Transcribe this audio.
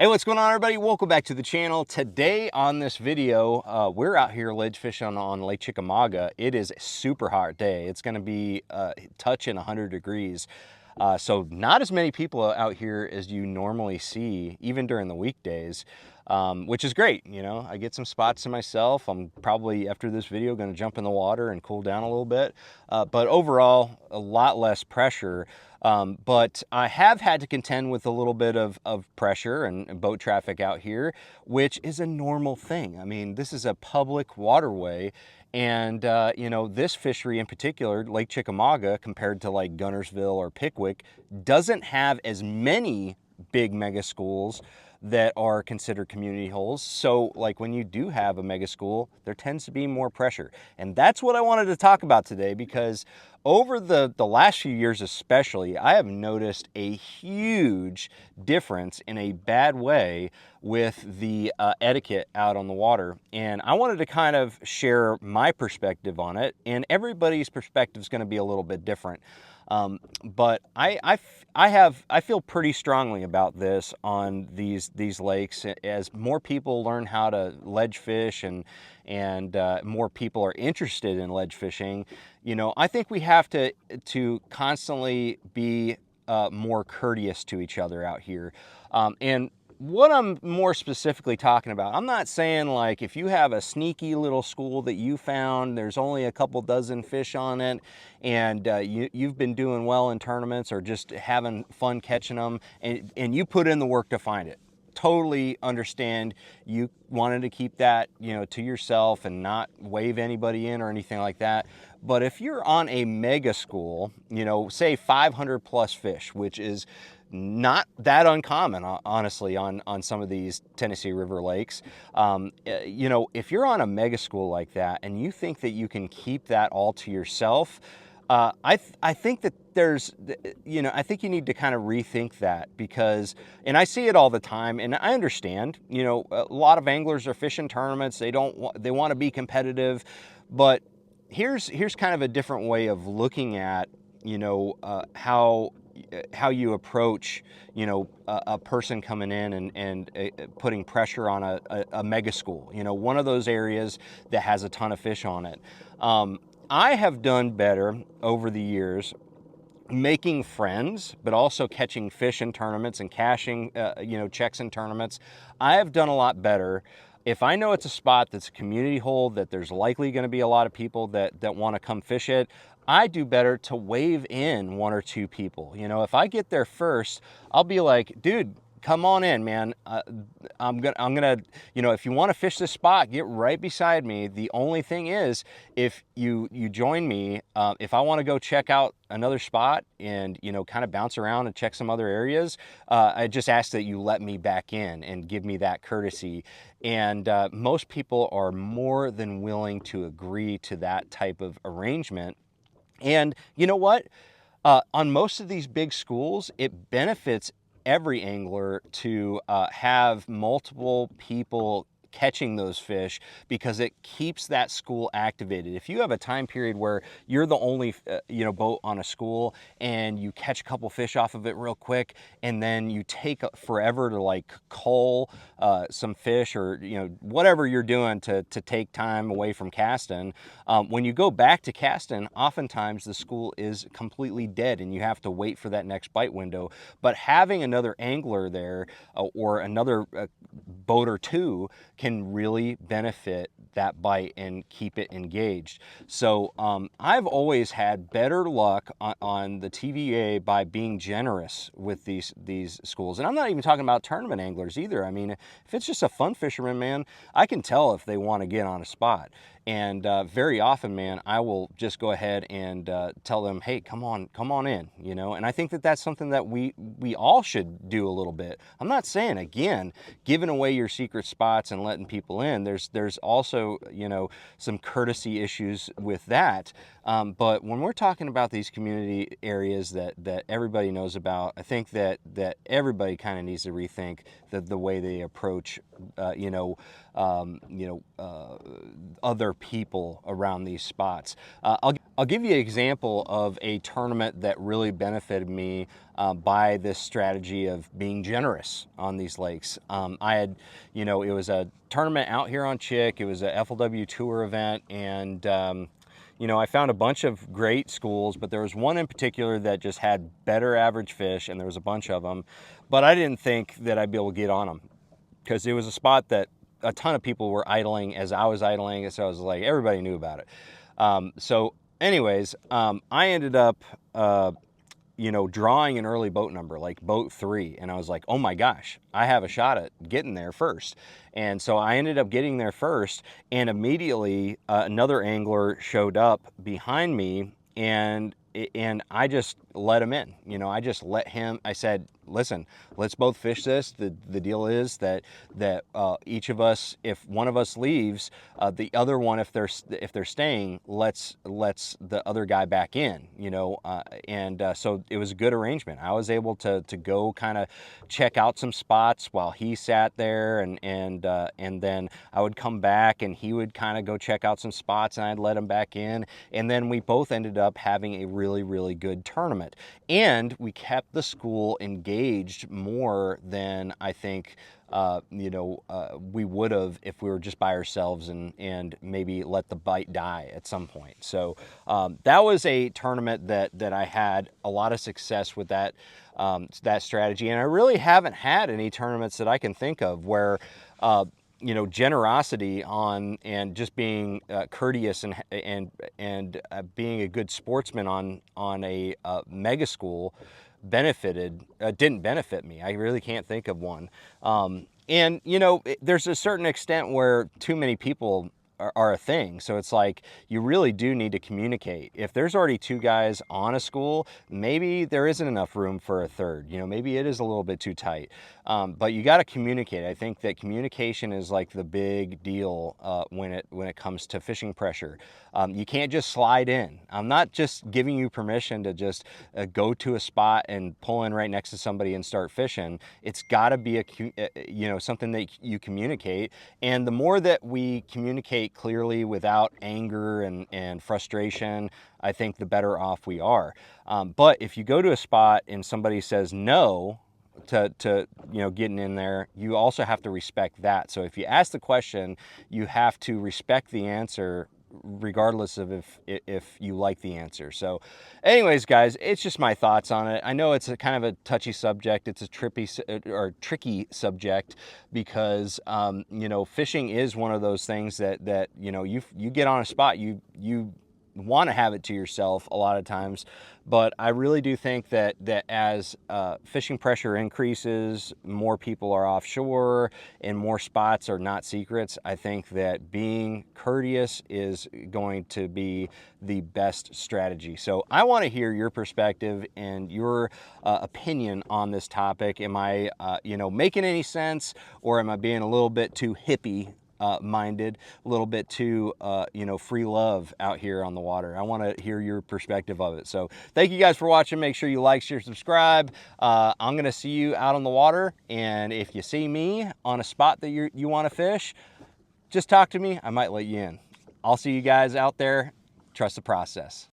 Hey, what's going on, everybody? Welcome back to the channel. Today on this video, we're out here ledge fishing on Lake Chickamauga. It is a super hot day. It's going to be touching 100 degrees. So not as many people out here as you normally see, even during the weekdays, which is great. You know, I get some spots to myself. I'm probably, after this video, going to jump in the water and cool down a little bit. But overall, a lot less pressure. But I have had to contend with a little bit of pressure and boat traffic out here, which is a normal thing. I mean, this is a public waterway. And, you know, this fishery in particular, Lake Chickamauga, compared to like Gunnersville or Pickwick, doesn't have as many big mega schools that are considered community holes. So like when you do have a mega school, there tends to be more pressure. And that's what I wanted to talk about today, because over the last few years especially, I have noticed a huge difference in a bad way with the etiquette out on the water. And I wanted to kind of share my perspective on it, and everybody's perspective is going to be a little bit different. But I feel pretty strongly about this on these lakes. As more people learn how to ledge fish and more people are interested in ledge fishing, you know, I think we have to constantly be more courteous to each other out here. And what I'm more specifically talking about, I'm not saying like if you have a sneaky little school that you found, there's only a couple dozen fish on it, and you've been doing well in tournaments or just having fun catching them, and you put in the work to find it. Totally understand you wanted to keep that, you know, to yourself and not wave anybody in or anything like that. But if you're on a mega school, you know, say 500 plus fish, which is not that uncommon, honestly, on some of these Tennessee River lakes. You know, if you're on a mega school like that and you think that you can keep that all to yourself, I think that there's, you know, I think you need to kind of rethink that, because, and I see it all the time, and I understand, you know, a lot of anglers are fishing tournaments. They want to be competitive, but here's kind of a different way of looking at, you know, how you approach, you know, a person coming in and putting pressure on a mega school, you know, one of those areas that has a ton of fish on it. I have done better over the years making friends, but also catching fish in tournaments and cashing, you know, checks in tournaments. I have done a lot better. If I know it's a spot that's a community hole, that there's likely going to be a lot of people that want to come fish it, I do better to wave in one or two people. You know, if I get there first, I'll be like, dude, come on in, man. I'm gonna, you know, if you want to fish this spot, get right beside me. The only thing is, if you join me, if I want to go check out another spot and, you know, kind of bounce around and check some other areas, I just ask that you let me back in and give me that courtesy. And most people are more than willing to agree to that type of arrangement. And you know what? On most of these big schools, it benefits every angler to have multiple people catching those fish, because it keeps that school activated. If you have a time period where you're the only you know, boat on a school, and you catch a couple fish off of it real quick, and then you take forever to like cull some fish, or, you know, whatever you're doing to take time away from casting, when you go back to casting, oftentimes the school is completely dead and you have to wait for that next bite window. But having another angler there, or another boat or two, can really benefit that bite and keep it engaged. So I've always had better luck on the TVA by being generous with these schools. And I'm not even talking about tournament anglers either. I mean, if it's just a fun fisherman, man, I can tell if they want to get on a spot. And very often, man, I will just go ahead and tell them, hey, come on in, you know. And I think that that's something that we all should do a little bit. I'm not saying, again, giving away your secret spots and letting people in. There's also, you know, some courtesy issues with that. But when we're talking about these community areas that everybody knows about, I think that everybody kind of needs to rethink the way they approach, other people around these spots. I'll give you an example of a tournament that really benefited me by this strategy of being generous on these lakes. I had, it was a tournament out here on Chick. It was a FLW tour event, and I found a bunch of great schools, but there was one in particular that just had better average fish, and there was a bunch of them, but I didn't think that I'd be able to get on them because it was a spot that a ton of people were idling as I was idling, so I was like, everybody knew about it. So anyways, I ended up, drawing an early boat number, like boat 3. And I was like, oh my gosh, I have a shot at getting there first. And so I ended up getting there first, and immediately another angler showed up behind me, and I just let him in. I just let him, I said, listen, let's both fish this. The deal is that each of us, if one of us leaves, the other one, if they're staying, lets the other guy back in. So it was a good arrangement. I was able to go kind of check out some spots while he sat there, and then I would come back and he would kind of go check out some spots, and I'd let him back in, and then we both ended up having a really, really good tournament, and we kept the school engaged more than I think we would have if we were just by ourselves and maybe let the bite die at some point. So that was a tournament that I had a lot of success with that strategy, and I really haven't had any tournaments that I can think of where generosity and just being courteous and being a good sportsman on a mega school didn't benefit me. I really can't think of one. And there's a certain extent where too many people are a thing. So it's like, you really do need to communicate. If there's already 2 guys on a school, maybe there isn't enough room for a third. Maybe it is a little bit too tight. But you got to communicate. I think that communication is like the big deal when it comes to fishing pressure. You can't just slide in. I'm not just giving you permission to just go to a spot and pull in right next to somebody and start fishing. It's got to be something that you communicate. And the more that we communicate clearly without anger and frustration, I think the better off we are. But if you go to a spot and somebody says no to getting in there, you also have to respect that. So if you ask the question, you have to respect the answer regardless of if you like the answer. So anyways, guys, it's just my thoughts on it. I know it's a kind of a touchy subject. It's a tricky subject because fishing is one of those things that you get on a spot, you want to have it to yourself a lot of times. But I really do think that as fishing pressure increases, more people are offshore and more spots are not secrets. I think that being courteous is going to be the best strategy. So I want to hear your perspective and your opinion on this topic. Am I making any sense, or am I being a little bit too hippie minded, a little bit too free love out here on the water? I want to hear your perspective of it. So thank you guys for watching. Make sure you like, share, subscribe. I'm gonna see you out on the water, and if you see me on a spot that you want to fish, just talk to me. I might let you in. I'll see you guys out there. Trust the process.